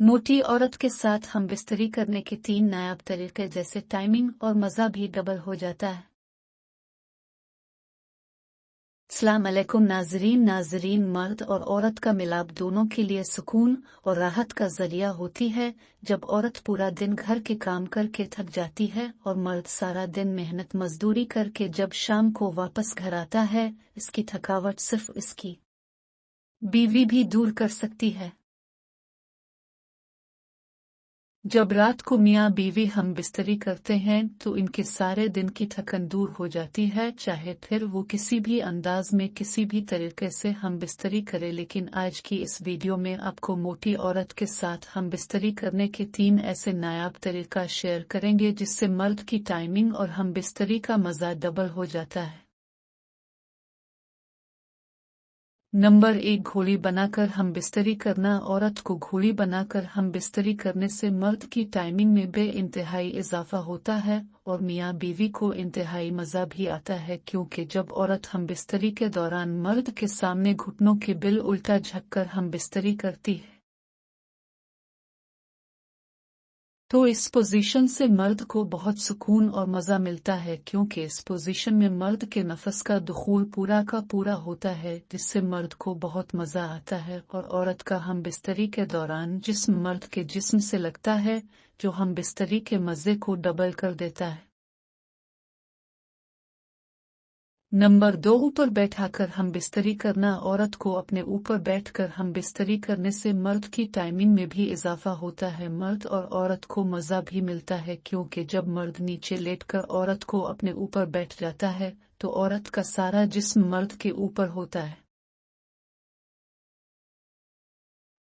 मोटी औरत के साथ हम बिस्तरी करने के 3 नायाब तरीके जैसे टाइमिंग और मज़ा भी डबल हो जाता है। अस्सलाम अलैकुम नाजरीन, मर्द और औरत का मिलाप दोनों के लिए सुकून और राहत का जरिया होती है। जब औरत पूरा दिन घर के काम करके थक जाती है और मर्द सारा दिन मेहनत मजदूरी करके जब शाम को वापस घर आता है, इसकी थकावट सिर्फ इसकी बीवी भी दूर कर सकती है। जब रात को मियाँ बीवी हम बिस्तरी करते हैं तो इनके सारे दिन की थकन दूर हो जाती है, चाहे फिर वो किसी भी अंदाज में किसी भी तरीके से हम बिस्तरी करे। लेकिन आज की इस वीडियो में आपको मोटी औरत के साथ हम बिस्तरी करने के 3 ऐसे नायाब तरीका शेयर करेंगे जिससे मर्द की टाइमिंग और हम बिस्तरी का मजा डबल हो जाता है। नंबर 1, घोड़ी बनाकर हम बिस्तरी करना। औरत को घोड़ी बनाकर हम बिस्तरी करने से मर्द की टाइमिंग में बेइंतहाई इजाफा होता है और मियाँ बीवी को इंतहाई मज़ा भी आता है, क्योंकि जब औरत हम बिस्तरी के दौरान मर्द के सामने घुटनों के बिल उल्टा झुककर हम बिस्तरी करती है तो इस पोजीशन से मर्द को बहुत सुकून और मज़ा मिलता है, क्योंकि इस पोजीशन में मर्द के नफस का दुखूल पूरा का पूरा होता है, जिससे मर्द को बहुत मज़ा आता है। और औरत का हम बिस्तरी के दौरान जिस्म मर्द के जिस्म से लगता है, जो हम बिस्तरी के मज़े को डबल कर देता है। नंबर 2, ऊपर बैठाकर हम बिस्तरी करना। औरत को अपने ऊपर बैठकर हम बिस्तरी करने से मर्द की टाइमिंग में भी इजाफा होता है। मर्द और औरत को मज़ा भी मिलता है, क्योंकि जब मर्द नीचे लेटकर औरत को अपने ऊपर बैठ जाता है तो औरत का सारा जिस्म मर्द के ऊपर होता है,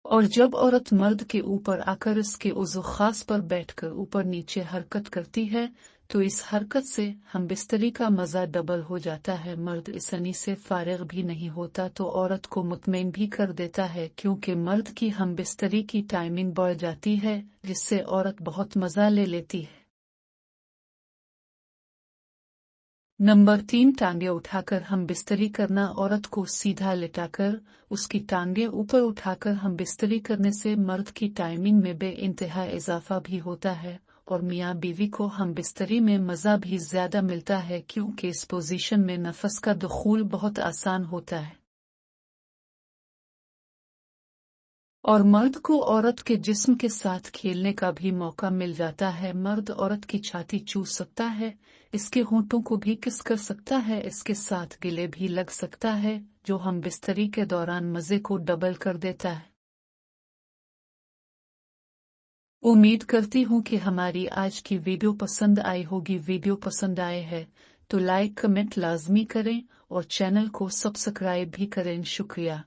और जब औरत मर्द के ऊपर आकर इसके उज़्व खास पर बैठकर ऊपर नीचे हरकत करती है तो इस हरकत से हम बिस्तरी का मज़ा डबल हो जाता है। मर्द इसनी से फारिग भी नहीं होता तो औरत को मुतमईन भी कर देता है, क्योंकि मर्द की हम बिस्तरी की टाइमिंग बढ़ जाती है, जिससे औरत बहुत मज़ा ले लेती है। नंबर 3, टांगे उठाकर हम बिस्तरी करना। औरत को सीधा लिटाकर उसकी टांगे ऊपर उठाकर हम बिस्तरी करने से मर्द की टाइमिंग में बेइंतहा इजाफा भी होता है और मियाँ बीवी को हम बिस्तरी में मज़ा भी ज़्यादा मिलता है, क्योंकि इस पोजीशन में नफस का दुखूल बहुत आसान होता है और मर्द को औरत के जिस्म के साथ खेलने का भी मौका मिल जाता है। मर्द औरत की छाती चूस सकता है, इसके होंठों को भी किस कर सकता है, इसके साथ गले भी लग सकता है, जो हम बिस्तरी के दौरान मज़े को डबल कर देता है। उम्मीद करती हूँ कि हमारी आज की वीडियो पसंद आई होगी। वीडियो पसंद आए है तो लाइक कमेंट लाजमी करें और चैनल को सब्सक्राइब भी करें। शुक्रिया।